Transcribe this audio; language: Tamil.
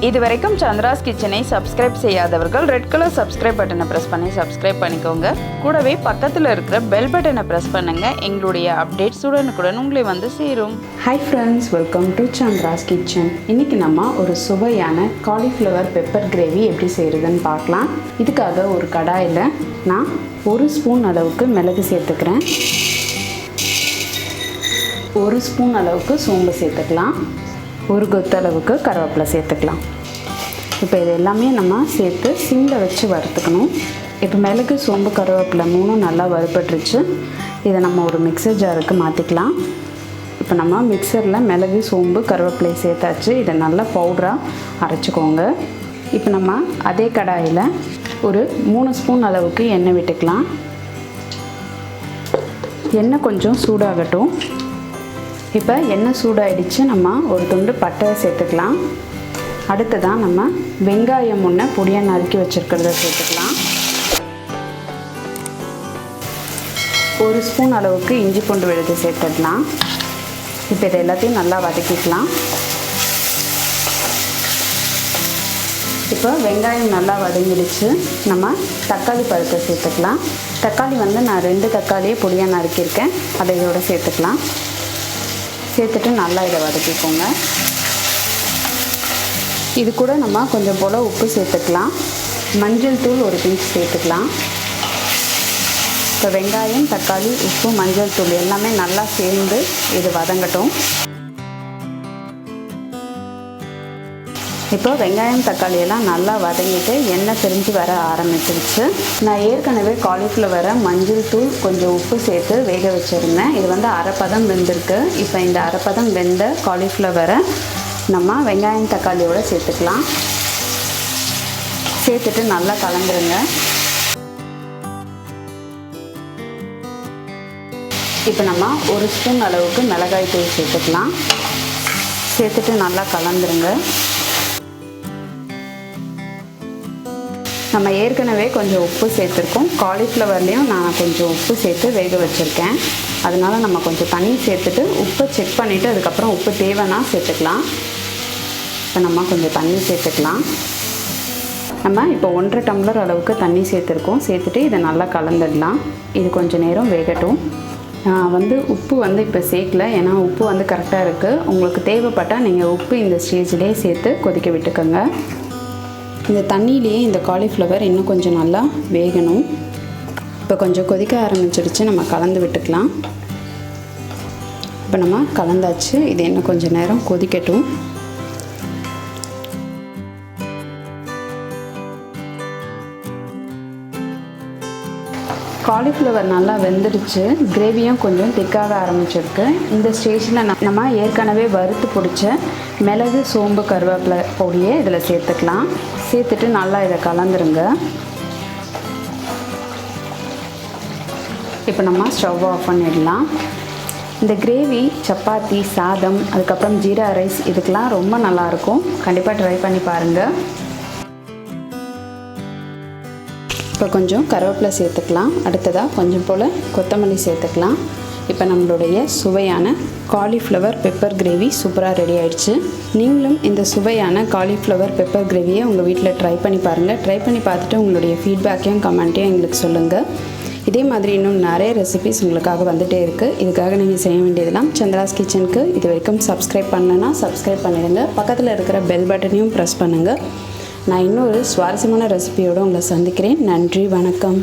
இதுவரைக்கும் சந்திராஸ் கிச்சனை சப்ஸ்கிரைப் செய்யாதவர்கள் ரெட் கலர் சப்ஸ்கிரைப் பட்டனை ப்ரெஸ் பண்ணி சப்ஸ்கிரைப் பண்ணிக்கோங்க. கூடவே பக்கத்தில் இருக்கிற பெல் பட்டனை ப்ரெஸ் பண்ணுங்கள். எங்களுடைய அப்டேட்ஸ் உடனுக்குடன் உங்களை வந்து சேரும். Hi friends, welcome to Chandra's kitchen. இன்றைக்கி நம்ம ஒரு சுவையான காலிஃப்ளவர் பெப்பர் கிரேவி எப்படி செய்கிறதுன்னு பார்க்கலாம். இதுக்காக ஒரு கடாயில் நான் 1 ஸ்பூன் அளவுக்கு மிளகு சேர்த்துக்கிறேன். 1 ஸ்பூன் அளவுக்கு சோம்பு சேர்த்துக்கலாம். 1 கொத்து அளவுக்கு கருவேப்பிலை சேர்த்துக்கலாம். இப்போ இது எல்லாமே நம்ம சேர்த்து சிம்மில் வச்சு வறுத்துக்கணும். இப்போ மிளகு, சோம்பு, கருவேப்பிலை 3 நல்லா வறுபட்டுருச்சு. இதை நம்ம ஒரு மிக்சர் ஜாருக்கு மாற்றிக்கலாம். இப்போ நம்ம மிக்சரில் மிளகு, சோம்பு, கருவேப்பிலை சேர்த்தாச்சு. இதை நல்லா பவுடராக அரைச்சிக்கோங்க. இப்போ நம்ம அதே கடாயில் ஒரு 3 ஸ்பூன் அளவுக்கு எண்ணெய் விட்டுக்கலாம். எண்ணெய் கொஞ்சம் சூடாகட்டும். இப்போ எண்ணெய் சூடாகிடுச்சு. நம்ம ஒரு துண்டு பட்டையை சேர்த்துக்கலாம். அடுத்ததான் நம்ம வெங்காயம் ஒன்று பொடியாக நறுக்கி வச்சுருக்கிறத சேர்த்துக்கலாம். 1 ஸ்பூன் அளவுக்கு இஞ்சி பூண்டு விழுது சேர்த்துக்கலாம். இப்போ இதை எல்லாத்தையும் நல்லா வதக்கிக்கலாம். இப்போ வெங்காயம் நல்லா வதங்கிடுச்சு. நம்ம தக்காளி பழத்தை சேர்த்துக்கலாம். தக்காளி நான் 2 தக்காளியை பொடியாக நறுக்கியிருக்கேன். அதை இதோட சேர்த்துக்கலாம். சேர்த்துட்டு நல்லா இதை வதக்கிக்கோங்க. இது கூட நம்ம கொஞ்சம் போல் உப்பு சேர்த்துக்கலாம். மஞ்சள் தூள் 1 பிஞ்ச் சேர்த்துக்கலாம். இப்போ வெங்காயம், தக்காளி, உப்பு, மஞ்சள் தூள் எல்லாமே நல்லா சேர்ந்து இது வதங்கட்டும். இப்போ வெங்காயம், தக்காளியெல்லாம் நல்லா வதங்கிட்டு எண்ணெய் பிரிஞ்சு வர ஆரம்பிச்சிருச்சு. நான் ஏற்கனவே காலிஃப்ளவரை மஞ்சள் தூள், கொஞ்சம் உப்பு சேர்த்து வேக வச்சுருந்தேன். இது அரை பதம் வெந்திருக்கு. இப்போ இந்த அரை பதம் வெந்த காலிஃப்ளவரை நம்ம வெங்காயம், தக்காளியோடு சேர்த்துக்கலாம். சேர்த்துட்டு நல்லா கலந்துருங்க. இப்போ நம்ம 1 ஸ்பூன் அளவுக்கு மிளகாய் தூள் சேர்த்துக்கலாம். சேர்த்துட்டு நல்லா கலந்துருங்க. நம்ம ஏற்கனவே கொஞ்சம் உப்பு சேர்த்துருக்கோம். காலிஃப்ளவர்லேயும் நான் கொஞ்சம் உப்பு சேர்த்து வேக வச்சுருக்கேன். அதனால் நம்ம கொஞ்சம் தண்ணி சேர்த்துட்டு உப்பை செக் பண்ணிவிட்டு அதுக்கப்புறம் உப்பு தேவைன்னா சேர்த்துக்கலாம். இப்போ நம்ம கொஞ்சம் தண்ணி சேர்த்துக்கலாம். நம்ம இப்போ 1.5 டம்ளர் அளவுக்கு தண்ணி சேர்த்துருக்கோம். சேர்த்துட்டு இதை நல்லா கலந்துடலாம். இது கொஞ்சம் நேரம் வேகட்டும். நான் உப்பு இப்போ சேர்க்கல, ஏன்னா உப்பு கரெக்டாக இருக்குது. உங்களுக்கு தேவைப்பட்டால் நீங்கள் உப்பு இந்த ஸ்டேஜ்லேயே சேர்த்து கொதிக்க விட்டுக்கோங்க. இந்த தண்ணியிலேயே இந்த காலிஃப்ளவர் இன்னும் கொஞ்சம் நல்லா வேகணும். இப்போ கொஞ்சம் கொதிக்க ஆரம்பிச்சிடுச்சு. நம்ம கலந்து விட்டுக்கலாம். இப்போ நம்ம கலந்தாச்சு. இது இன்னும் கொஞ்சம் நேரம் கொதிக்கட்டும். காலிஃப்ளவர் நல்லா வெந்துடுச்சு. கிரேவியும் கொஞ்சம் திக்காக ஆரம்பிச்சிருக்கு. இந்த ஸ்டேஜில் நம்ம ஏற்கனவே வறுத்து பிடிச்ச மிளகு, சோம்பு, கருவேப்பிலை பொடியை இதில் சேர்த்துக்கலாம். சேர்த்துட்டு நல்லா இதை கலந்துருங்க. இப்போ நம்ம ஸ்டவ் ஆஃப் பண்ணிடலாம். இந்த கிரேவி சப்பாத்தி, சாதம், அதுக்கப்புறம் ஜீரா ரைஸ் இதுக்கெலாம் ரொம்ப நல்லாயிருக்கும். கண்டிப்பாக ட்ரை பண்ணி பாருங்கள். இப்போ கொஞ்சம் கருவேப்பிலை சேர்த்துக்கலாம். அடுத்ததாக கொஞ்சம் போல் கொத்தமல்லி சேர்த்துக்கலாம். இப்போ நம்மளுடைய சுவையான காலிஃப்ளவர் பெப்பர் கிரேவி சூப்பராக ரெடி ஆயிடுச்சு. நீங்களும் இந்த சுவையான காலிஃப்ளவர் பெப்பர் கிரேவியை உங்கள் வீட்டில் ட்ரை பண்ணி பாருங்கள். ட்ரை பண்ணி பார்த்துட்டு உங்களுடைய ஃபீட்பேக்கையும் கமெண்ட்டையும் எங்களுக்கு சொல்லுங்கள். இதே மாதிரி இன்னும் நிறைய ரெசிபிஸ் உங்களுக்காக வந்துகிட்டே இருக்குது. இதுக்காக நீங்கள் செய்ய வேண்டியதெல்லாம் சந்திராஸ் கிச்சனுக்கு இது வரைக்கும் சப்ஸ்கிரைப் பண்ணலைன்னா சப்ஸ்கிரைப் பண்ணிடுங்க. பக்கத்தில் இருக்கிற பெல் பட்டனையும் ப்ரெஸ் பண்ணுங்கள். நான் இன்னொரு சுவாரஸ்யமான ரெசிபியோடு உங்களை சந்திக்கிறேன். நன்றி, வணக்கம்.